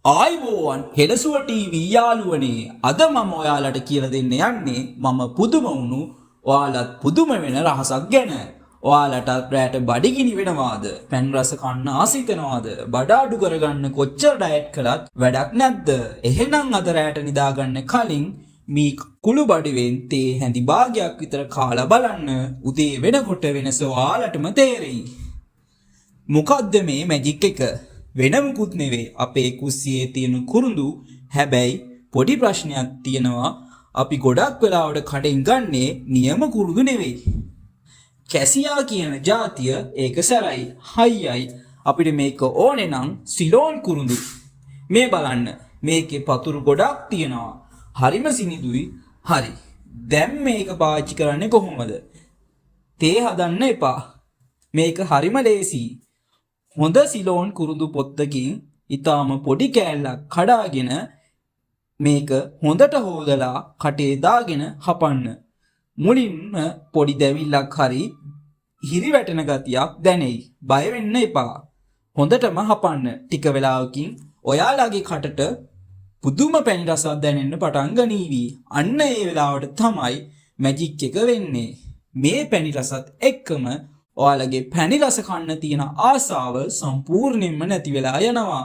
ආයිබෝවන් හෙළසුව TV යාළුවනේ අද මම ඔයාලට කියලා දෙන්න යන්නේ මම පුදුම වුණු ඔයාලත් පුදුම වෙන රහසක් ගැන. ඔයාලටත් රැට බඩගිනි වෙනවාද? පැන් රස කන්න ආසිතනවාද? බඩ අඩු කරගන්න කොච්චර ඩයට් කළත් වැඩක් නැද්ද? එහෙනම් අද රැට නිදාගන්න කලින් මේ කුළු බඩුවෙන් තේ හැඳි භාගයක් විතර කාලා බලන්න. උදේ වෙනකොට වෙනස ඔයාලටම තේරෙයි. මොකද්ද මේ මැජික් එක? වෙන මුකුත් නෙවෙයි අපේ කුස්සියේ තියෙන කුරුඳු. හැබැයි පොඩි ප්‍රශ්නයක් තියෙනවා. අපි ගොඩක් වෙලාවට කඩෙන් ගන්නේ නියම කුරුඳු නෙවෙයි. කැසියා කියන જાතිය ඒක සැරයි. හයියයි අපිට මේක ඕනේ නම් සිලෝන් කුරුඳු. මේ බලන්න මේකේ පතුරු ගොඩක් තියෙනවා. හරිම සිනිඳුයි. හරි. දැන් මේක පාවිච්චි කරන්නේ කොහොමද? තේ හදන්න එපා. මේක හරිම ලේසියි. හොඳ සිලෝන් කුරුඳු පොත්තකින් ඊටාම පොඩි කෑල්ලක් කඩාගෙන මේක හොඳට හොදලා කටේ දාගෙන හපන්න. මුලින්ම පොඩි දැවිල්ලක් හරි හිරි වැටෙන ගතියක් දැනෙයි. බය වෙන්න එපා. හොඳටම හපන්න. ටික වෙලාවකින් ඔයාලගේ කටට පුදුම පැණි රසක් දැනෙන්න පටන් ගනීවි. අන්න ඒ වෙලාවට තමයි මැජික් එක වෙන්නේ. මේ පැණි රසත් එක්කම ඔයාලගේ පැණි රස කන්න තියෙන ආසාව සම්පූර්ණයෙන්ම නැති වෙලා යනවා.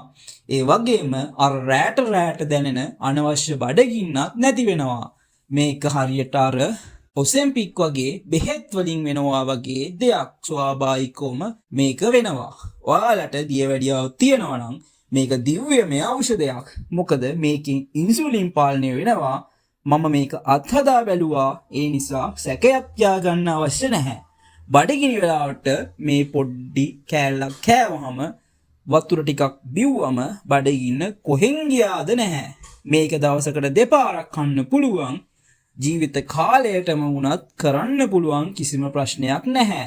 ඒ වගේම අර රැට දැනෙන අනවශ්‍ය බඩගින්නක් නැති වෙනවා. මේක හරියට අර ඔසෙම්පික් වගේ බෙහෙත් වලින් වෙනවා වගේ දෙයක්. ස්වාභාවිකවම මේක වෙනවා. ඔයාලට දියවැඩියාවක් තියෙනවා නම් මේක දිව්‍යමය ඖෂධයක්. මොකද මේකෙන් ඉන්සුලින් පාලනය වෙනවා. මම මේක අත්හදා බැලුවා. ඒ නිසා සැකයක් තියාගන්න අවශ්‍ය නැහැ. බඩගිනි වෙලාවට මේ පොඩ්ඩි කෑල්ලක් කෑවහම වතුර ටිකක් බිව්වම බඩගින්න කොහෙන් ගියාද නැහැ. මේක දවසකට දෙපාරක් කන්න පුළුවන්. ජීවිත කාලයටම වුණත් කරන්න පුළුවන් කිසිම ප්‍රශ්නයක් නැහැ.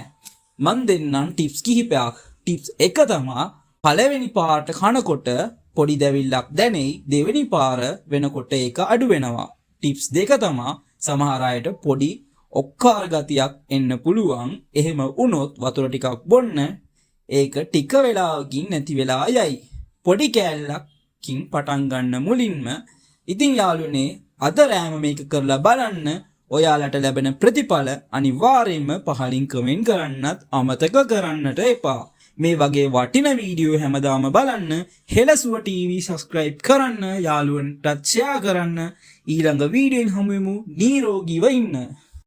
මන් දෙන්නම් ටිප්ස් කිහිපයක්. ටිප්ස් එක තමයි පළවෙනි පාරට කනකොට පොඩි දැවිල්ලක් දැනෙයි. දෙවෙනි පාර වෙනකොට ඒක අඩු වෙනවා. ටිප්ස් දෙක තමයි සමහර අයට පොඩි ඔක්කාර ගතියක් එන්න පුළුවන්. එහෙම වුණොත් වතුර ටිකක් බොන්න. ඒක ටික වෙලාවකින් නැති වෙලා යයි. පොඩි කෑල්ලකින් පටන් ගන්න මුලින්ම. ඉතින් යාළුවනේ අද රෑම මේක කරලා බලන්න. ඔයාලට ලැබෙන ප්‍රතිඵල අනිවාර්යයෙන්ම පහලින් කමෙන්ට් කරන්නත් අමතක කරන්නට එපා. මේ වගේ වටින වීඩියෝ හැමදාම බලන්න හෙළසුව ටීවී සබ්ස්ක්‍රයිබ් කරන්න. යාළුවන්ටත් ෂෙයා කරන්න. ඊළඟ වීඩියෝෙන් හමු වෙමු. නිරෝගීව ඉන්න.